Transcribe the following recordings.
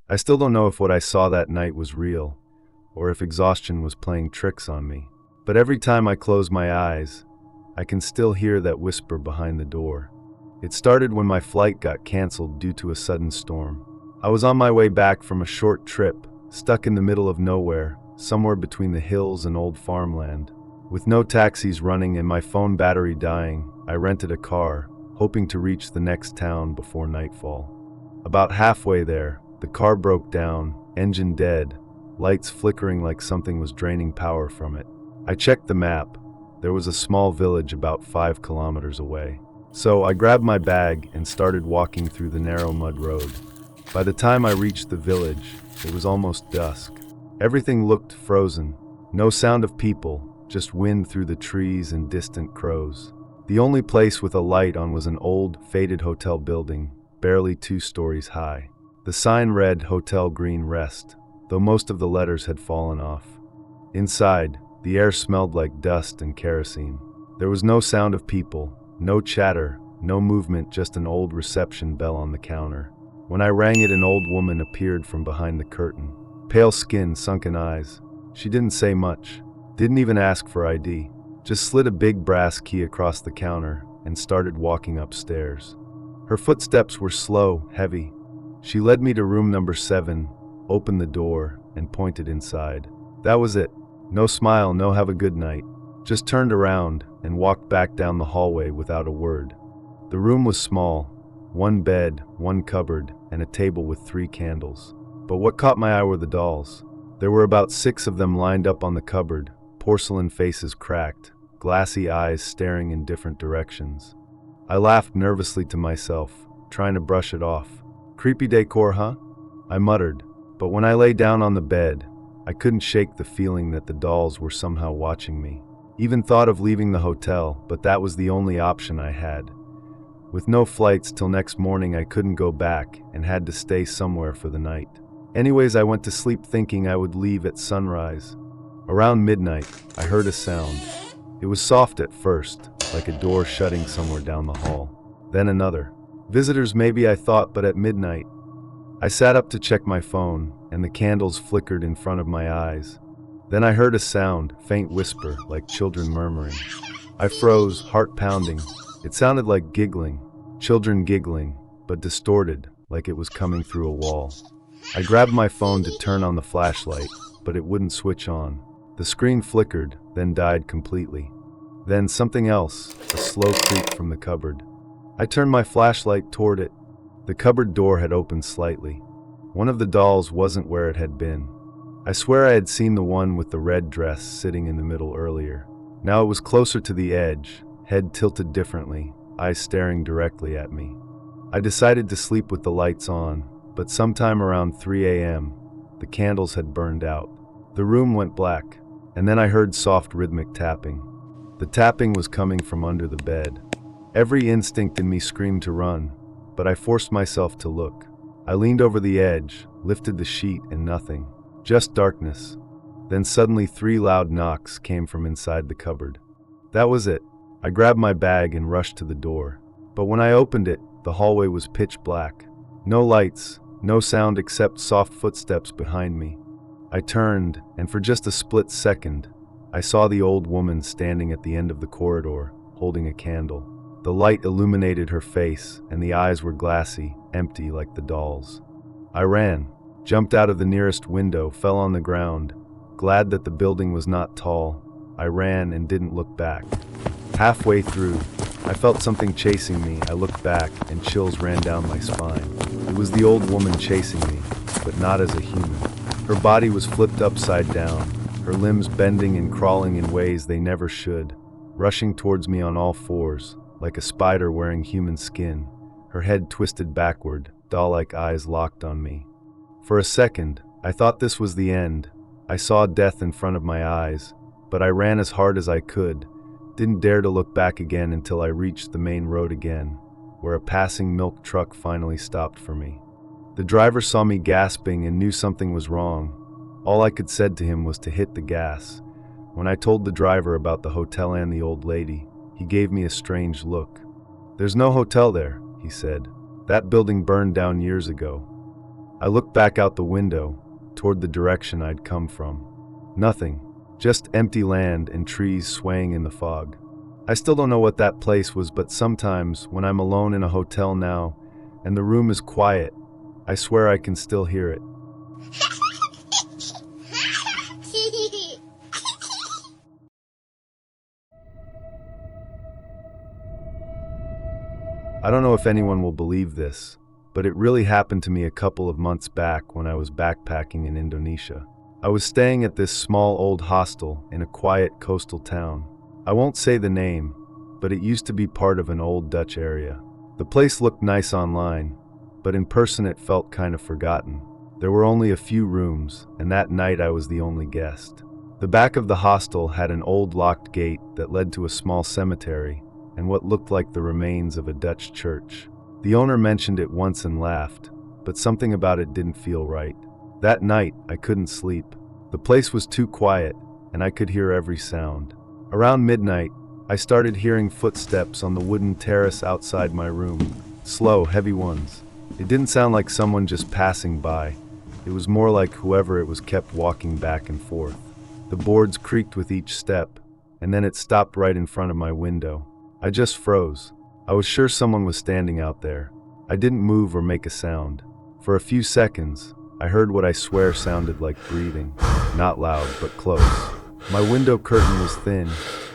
I still don't know if what I saw that night was real, or if exhaustion was playing tricks on me. But every time I close my eyes, I can still hear that whisper behind the door. It started when my flight got canceled due to a sudden storm. I was on my way back from a short trip, stuck in the middle of nowhere, somewhere between the hills and old farmland. With no taxis running and my phone battery dying, I rented a car, hoping to reach the next town before nightfall. About halfway there, the car broke down, engine dead, lights flickering like something was draining power from it. I checked the map. There was a small village about 5 kilometers away. So I grabbed my bag and started walking through the narrow mud road. By the time I reached the village, it was almost dusk. Everything looked frozen. No sound of people, just wind through the trees and distant crows. The only place with a light on was an old, faded hotel building, barely 2 stories high. The sign read Hotel Green Rest, though most of the letters had fallen off. Inside, the air smelled like dust and kerosene. There was no sound of people, no chatter, no movement, just an old reception bell on the counter. When I rang it, an old woman appeared from behind the curtain. Pale skin, sunken eyes. She didn't say much, didn't even ask for ID, just slid a big brass key across the counter and started walking upstairs. Her footsteps were slow, heavy. She led me to room number 7, opened the door, and pointed inside. That was it. No smile, no have a good night. Just turned around and walked back down the hallway without a word. The room was small, 1 bed, 1 cupboard, and a table with 3 candles. But what caught my eye were the dolls. There were about 6 of them lined up on the cupboard, porcelain faces cracked, glassy eyes staring in different directions. I laughed nervously to myself, trying to brush it off. Creepy decor, huh? I muttered, but when I lay down on the bed, I couldn't shake the feeling that the dolls were somehow watching me. Even thought of leaving the hotel, but that was the only option I had. With no flights till next morning, I couldn't go back and had to stay somewhere for the night. Anyways, I went to sleep thinking I would leave at sunrise. Around midnight, I heard a sound. It was soft at first, like a door shutting somewhere down the hall. Then another. Visitors maybe, I thought, but at midnight. I sat up to check my phone, and the candles flickered in front of my eyes. Then I heard a sound, faint whisper, like children murmuring. I froze, heart pounding. It sounded like giggling, children giggling, but distorted, like it was coming through a wall. I grabbed my phone to turn on the flashlight, but it wouldn't switch on. The screen flickered, then died completely. Then something else, a slow creak from the cupboard. I turned my flashlight toward it. The cupboard door had opened slightly. One of the dolls wasn't where it had been. I swear I had seen the one with the red dress sitting in the middle earlier. Now it was closer to the edge, head tilted differently, eyes staring directly at me. I decided to sleep with the lights on, but sometime around 3 a.m., the candles had burned out. The room went black, and then I heard soft rhythmic tapping. The tapping was coming from under the bed. Every instinct in me screamed to run, but I forced myself to look. I leaned over the edge, lifted the sheet, and nothing. Just darkness. Then suddenly 3 loud knocks came from inside the cupboard. That was it. I grabbed my bag and rushed to the door. But when I opened it, the hallway was pitch black. No lights, no sound except soft footsteps behind me. I turned, and for just a split second, I saw the old woman standing at the end of the corridor, holding a candle. The light illuminated her face, and the eyes were glassy, empty like the dolls. I ran, jumped out of the nearest window, fell on the ground. Glad that the building was not tall, I ran and didn't look back. Halfway through, I felt something chasing me. I looked back, and chills ran down my spine. It was the old woman chasing me, but not as a human. Her body was flipped upside down, her limbs bending and crawling in ways they never should, rushing towards me on all 4s, like a spider wearing human skin, her head twisted backward, doll-like eyes locked on me. For a second, I thought this was the end. I saw death in front of my eyes, but I ran as hard as I could, didn't dare to look back again until I reached the main road again, where a passing milk truck finally stopped for me. The driver saw me gasping and knew something was wrong. All I could say to him was to hit the gas. When I told the driver about the hotel and the old lady, he gave me a strange look. "There's no hotel there," he said. "That building burned down years ago." I looked back out the window, toward the direction I'd come from. Nothing, just empty land and trees swaying in the fog. I still don't know what that place was, but sometimes when I'm alone in a hotel now and the room is quiet, I swear I can still hear it. I don't know if anyone will believe this, but it really happened to me a couple of months back when I was backpacking in Indonesia. I was staying at this small old hostel in a quiet coastal town. I won't say the name, but it used to be part of an old Dutch area. The place looked nice online, but in person it felt kind of forgotten. There were only a few rooms, and that night I was the only guest. The back of the hostel had an old locked gate that led to a small cemetery and what looked like the remains of a Dutch church. The owner mentioned it once and laughed, but something about it didn't feel right. That night, I couldn't sleep. The place was too quiet, and I could hear every sound. Around midnight, I started hearing footsteps on the wooden terrace outside my room. Slow, heavy ones. It didn't sound like someone just passing by. It was more like whoever it was kept walking back and forth. The boards creaked with each step, and then it stopped right in front of my window. I just froze. I was sure someone was standing out there. I didn't move or make a sound. For a few seconds, I heard what I swear sounded like breathing. Not loud, but close. My window curtain was thin,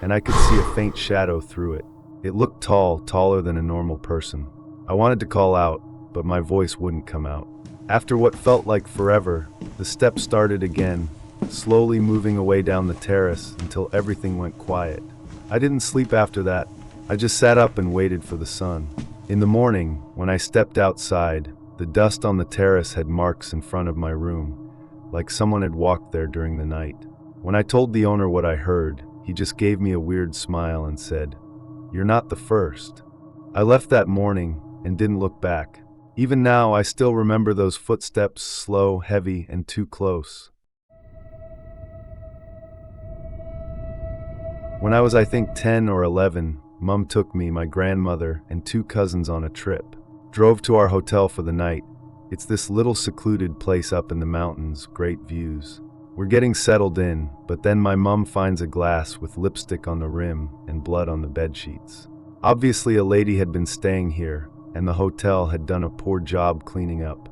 and I could see a faint shadow through it. It looked tall, taller than a normal person. I wanted to call out, but my voice wouldn't come out. After what felt like forever, the steps started again, slowly moving away down the terrace until everything went quiet. I didn't sleep after that. I just sat up and waited for the sun. In the morning, when I stepped outside, the dust on the terrace had marks in front of my room, like someone had walked there during the night. When I told the owner what I heard, he just gave me a weird smile and said, "You're not the first." I left that morning and didn't look back. Even now, I still remember those footsteps, slow, heavy, and too close. When I was, I think, 10 or 11, Mom took me, my grandmother, and 2 cousins on a trip. Drove to our hotel for the night. It's this little secluded place up in the mountains, great views. We're getting settled in, but then my mom finds a glass with lipstick on the rim and blood on the bedsheets. Obviously a lady had been staying here, and the hotel had done a poor job cleaning up.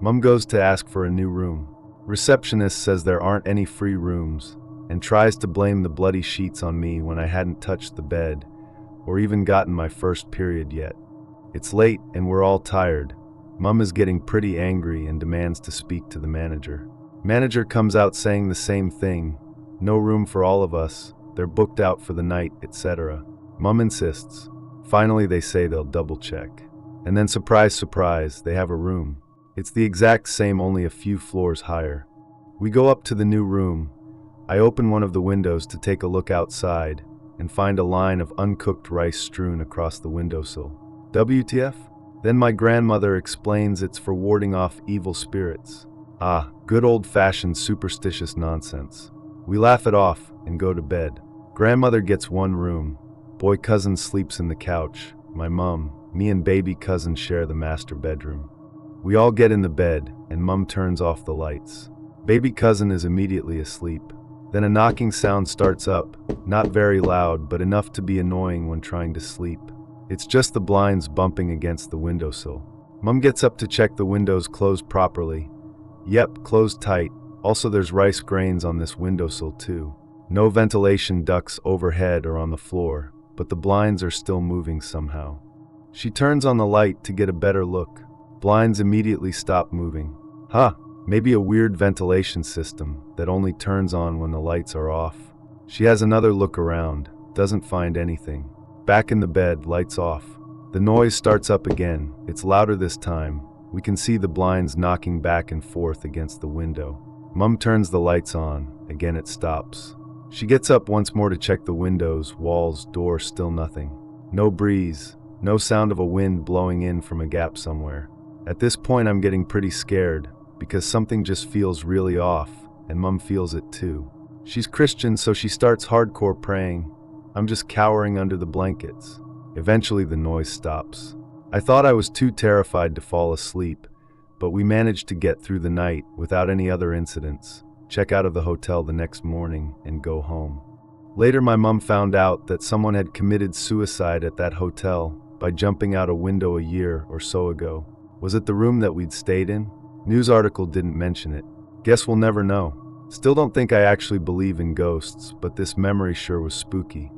Mom goes to ask for a new room. Receptionist says there aren't any free rooms, and tries to blame the bloody sheets on me when I hadn't touched the bed, or even gotten my first period yet. It's late and we're all tired. Mom is getting pretty angry and demands to speak to the manager. Manager comes out saying the same thing. No room for all of us. They're booked out for the night, etc. Mom insists. Finally, they say they'll double check. And then surprise, surprise, they have a room. It's the exact same, only a few floors higher. We go up to the new room. I open one of the windows to take a look outside and find a line of uncooked rice strewn across the windowsill. WTF? Then my grandmother explains it's for warding off evil spirits. Ah, good old-fashioned superstitious nonsense. We laugh it off and go to bed. Grandmother gets one room. Boy cousin sleeps in the couch. My mom, me and baby cousin share the master bedroom. We all get in the bed and Mom turns off the lights. Baby cousin is immediately asleep. Then a knocking sound starts up, not very loud, but enough to be annoying when trying to sleep. It's just the blinds bumping against the windowsill. Mom gets up to check the windows closed properly. Yep, closed tight. Also there's rice grains on this windowsill too. No ventilation ducts overhead or on the floor, but the blinds are still moving somehow. She turns on the light to get a better look. Blinds immediately stop moving. Maybe a weird ventilation system that only turns on when the lights are off. She has another look around, doesn't find anything. Back in the bed, lights off. The noise starts up again. It's louder this time. We can see the blinds knocking back and forth against the window. Mom turns the lights on. Again it stops. She gets up once more to check the windows, walls, door, still nothing. No breeze, no sound of a wind blowing in from a gap somewhere. At this point I'm getting pretty scared, because something just feels really off, and Mom feels it too. She's Christian, so she starts hardcore praying. I'm just cowering under the blankets. Eventually the noise stops. I thought I was too terrified to fall asleep, but we managed to get through the night without any other incidents, check out of the hotel the next morning, and go home. Later, my mom found out that someone had committed suicide at that hotel by jumping out a window a year or so ago. Was it the room that we'd stayed in? News article didn't mention it. Guess we'll never know. Still don't think I actually believe in ghosts, but this memory sure was spooky.